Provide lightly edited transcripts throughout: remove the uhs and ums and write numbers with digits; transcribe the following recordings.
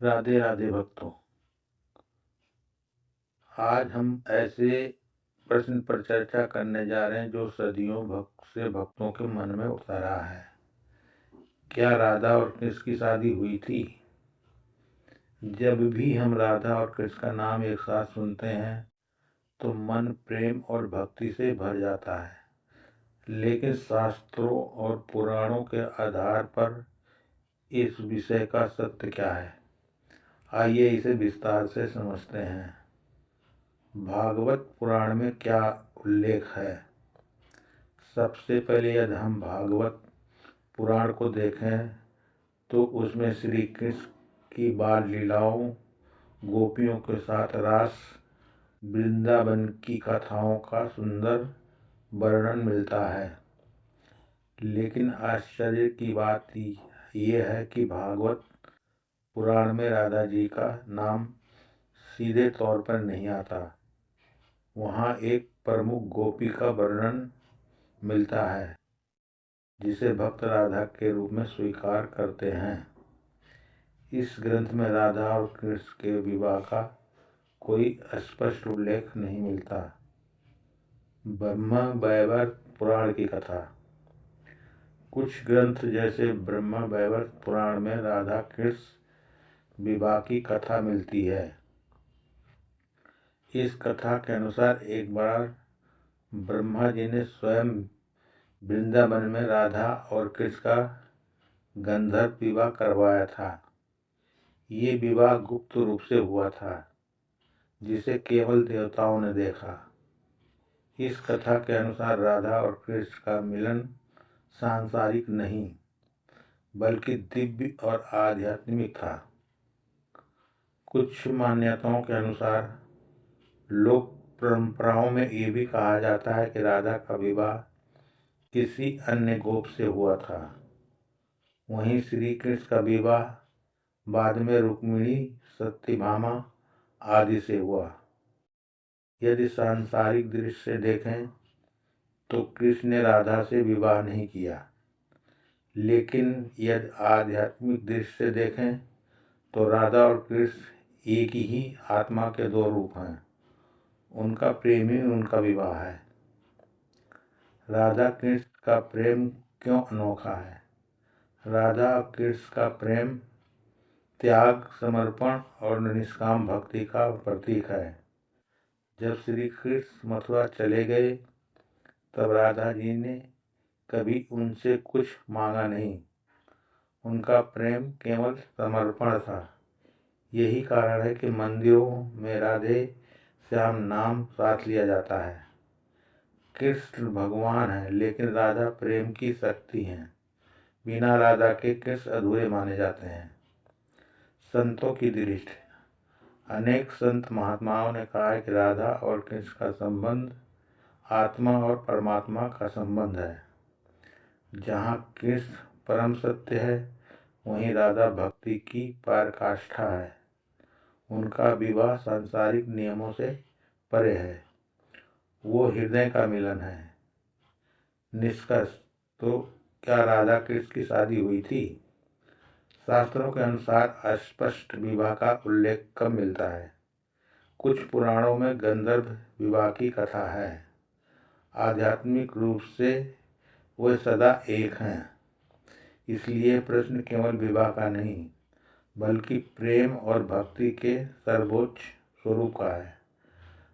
राधे राधे भक्तों। आज हम ऐसे प्रश्न पर चर्चा करने जा रहे हैं जो सदियों भक्तों के मन में उठता रहा है। क्या राधा और कृष्ण की शादी हुई थी? जब भी हम राधा और कृष्ण का नाम एक साथ सुनते हैं तो मन प्रेम और भक्ति से भर जाता है, लेकिन शास्त्रों और पुराणों के आधार पर इस विषय का सत्य क्या है, आइए इसे विस्तार से समझते हैं। भागवत पुराण में क्या उल्लेख है? सबसे पहले यदि हम भागवत पुराण को देखें तो उसमें श्री कृष्ण की बाल लीलाओं, गोपियों के साथ रास, वृंदावन की कथाओं का सुंदर वर्णन मिलता है। लेकिन आश्चर्य की बात यह है कि भागवत पुराण में राधा जी का नाम सीधे तौर पर नहीं आता। वहाँ एक प्रमुख गोपी का वर्णन मिलता है जिसे भक्त राधा के रूप में स्वीकार करते हैं। इस ग्रंथ में राधा और कृष्ण के विवाह का कोई स्पष्ट उल्लेख नहीं मिलता। ब्रह्म वैवर्त पुराण की कथा। कुछ ग्रंथ जैसे ब्रह्म वैवर्त पुराण में राधा कृष्ण विवाह की कथा मिलती है। इस कथा के अनुसार एक बार ब्रह्मा जी ने स्वयं वृंदावन में राधा और कृष्ण का गंधर्व विवाह करवाया था। ये विवाह गुप्त रूप से हुआ था, जिसे केवल देवताओं ने देखा। इस कथा के अनुसार राधा और कृष्ण का मिलन सांसारिक नहीं बल्कि दिव्य और आध्यात्मिक था। कुछ मान्यताओं के अनुसार लोक परंपराओं में ये भी कहा जाता है कि राधा का विवाह किसी अन्य गोप से हुआ था। वहीं श्री कृष्ण का विवाह बाद में रुक्मिणी, सत्यभामा आदि से हुआ। यदि सांसारिक दृष्टि से देखें तो कृष्ण ने राधा से विवाह नहीं किया, लेकिन यदि आध्यात्मिक दृष्टि से देखें तो राधा और कृष्ण एक ही आत्मा के दो रूप हैं। उनका प्रेम ही उनका विवाह है। राधा कृष्ण का प्रेम क्यों अनोखा है? राधा कृष्ण का प्रेम त्याग, समर्पण और निष्काम भक्ति का प्रतीक है। जब श्री कृष्ण मथुरा चले गए तब राधा जी ने कभी उनसे कुछ मांगा नहीं। उनका प्रेम केवल समर्पण था। यही कारण है कि मंदिरों में राधे श्याम नाम साथ लिया जाता है। कृष्ण भगवान है, लेकिन राधा प्रेम की शक्ति हैं। बिना राधा के कृष्ण अधूरे माने जाते हैं। संतों की दृष्टि। अनेक संत महात्माओं ने कहा है कि राधा और कृष्ण का संबंध आत्मा और परमात्मा का संबंध है। जहाँ कृष्ण परम सत्य है, वहीं राधा भक्ति की पराकाष्ठा है। उनका विवाह सांसारिक नियमों से परे है। वो हृदय का मिलन है। निष्कर्ष तो क्या राधा कृष्ण की शादी हुई थी? शास्त्रों के अनुसार अस्पष्ट विवाह का उल्लेख कम मिलता है। कुछ पुराणों में गंधर्व विवाह की कथा है। आध्यात्मिक रूप से वे सदा एक हैं। इसलिए प्रश्न केवल विवाह का नहीं बल्कि प्रेम और भक्ति के सर्वोच्च स्वरूप का है।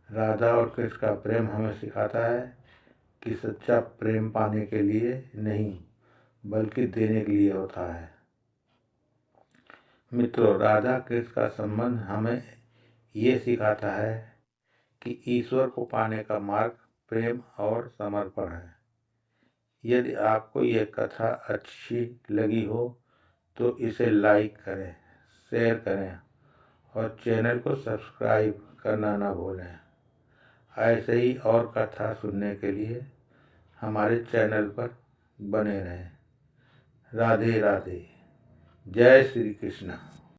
राधा और कृष्ण का प्रेम हमें सिखाता है कि सच्चा प्रेम पाने के लिए नहीं बल्कि देने के लिए होता है। मित्रों, राधा कृष्ण का संबंध हमें ये सिखाता है कि ईश्वर को पाने का मार्ग प्रेम और समर्पण है। यदि आपको यह कथा अच्छी लगी हो तो इसे लाइक करें, शेयर करें और चैनल को सब्सक्राइब करना ना भूलें। ऐसे ही और कथा सुनने के लिए हमारे चैनल पर बने रहें। राधे राधे। जय श्री कृष्ण।